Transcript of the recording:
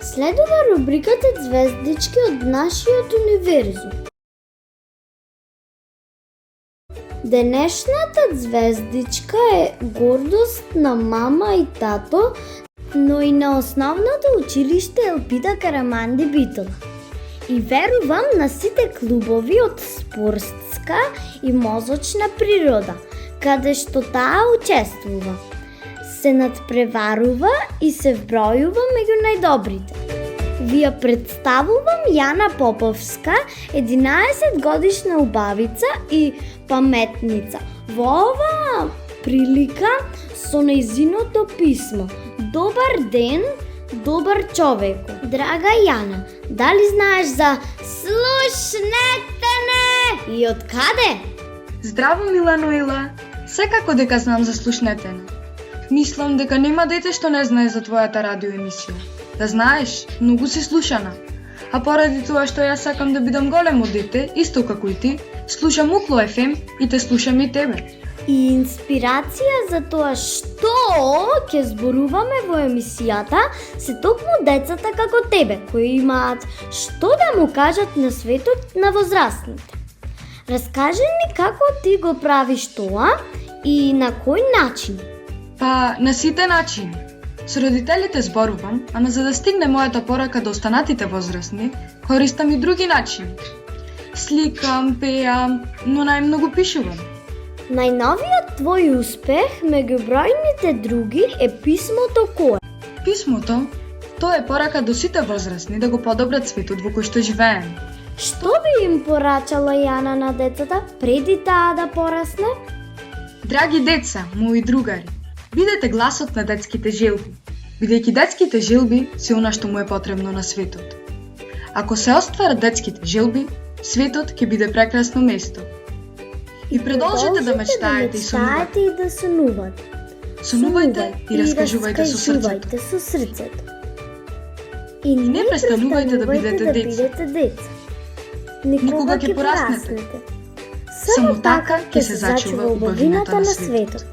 Следува рубриката Звездички од нашиот универзум. Денешната звездичка е гордост на мама и тато, но и на основното училиште Елпида Караманди Битола. И верувам на сите клубови од спортска и мозочна природа, каде што таа учествува. Се надпреварува и се вбројува меѓу најдобрите. Ви ја представувам Јана Поповска, 11 годишна убавица и паметница. Во оваа прилика со нејзиното писмо. Добар ден, добар човеку. Драга Јана, дали знаеш за слушнете не? И од каде? Здраво, Миланоила. Секако дека знам за слушнете не. Мислам дека нема дете што не знае за твојата радиоемисија. Да знаеш, многу си слушана. А поради тоа што јас сакам да бидам големо дете, исто како и ти, слушам Укло FM и те слушам и тебе. И инспирација за тоа што ќе зборуваме во емисијата се токму децата како тебе, кои имаат што да му кажат на светот на возрастните. Раскажи ни како ти го правиш тоа и на кој начин? Па, на сите начини. Со родителите зборувам, ама за да стигне мојата порака до останатите возрастни, користам и други начини. Сликам, пеам, но најмногу пишувам. Најновиот твој успех меѓу бројните други е писмото кое? Писмото, тоа е порака до сите возрастни да го подобрат светот во кој што живееме. Што би им порачала Јана на децата преди таа да порасне? Драги деца, мои другари, бидете гласот на детските желби, бидејќи детските желби се она што му е потребно на светот. Ако се остварат детските желби, светот ќе биде прекрасно место. И продолжете да мечтаете и сонувате. И да сонувате. Сонувајте и раскажувајте со срцето. И не престанувајте да бидете деца. Никога ќе пораснете. Само така ќе се зачува убавината на светот.